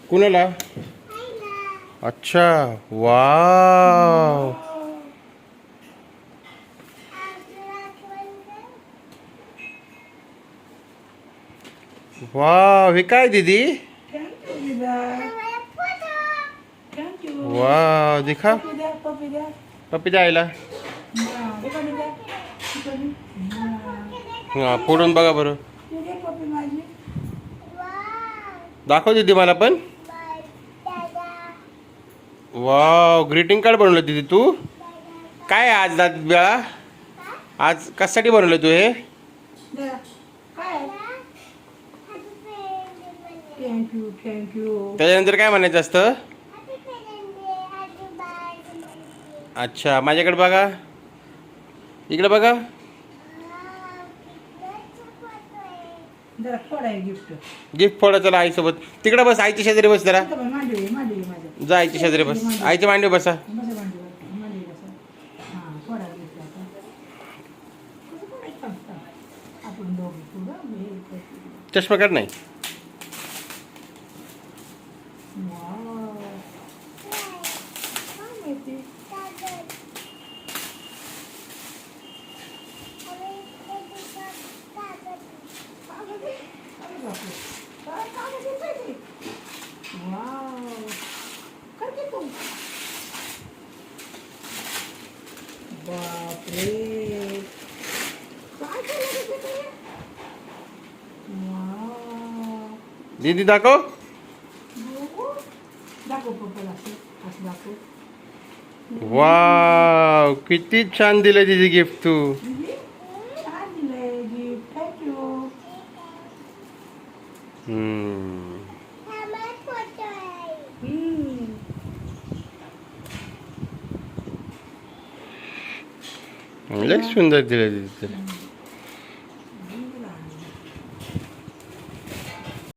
कुणाला? अच्छा, wow wow, हे काय दीदी? वाव, दिखा. पप्पी द्यायला. हा, फोडून बघा बरं. दाखव दीदी मला पण. वाव, ग्रीटिंग कार्ड बनवलं दीदी तू. काय आज बेळा? आज कशासाठी बनवलं तू हे? Thank you thank you. त्याच्यानंतर काय म्हणायचं असतं? अच्छा, माझ्याकडे बघा, इकडे बघा. जरा फोड आहे गिफ्ट. गिफ्ट फोडा चला आईसोबत. तिकडे बस, आईच्या शेजारी बस जरा. मांडवी मांडवी माझ्या. जा आईच्या शेजारी बस, आईच्या मांडीवर बसा. माझ्या मांडीवर मांडवी बसा. हां, फोडा गिफ्ट आता. कसं फोडायचं सांगता? आपण दोघं फोडू. मी एक चष्मा काढ नाही. वाव. काय माहिती? वाव. करते तू. बापरे. काय केलं ते? वाव. दीदी दाखव. दाखव पप्पाला असं असं दाखव. वाव, किती छान दिलं दीदी गिफ्ट तू. छान दिलंय गिफ्ट. थँक्यू. लय सुंदर दिलं दीदी.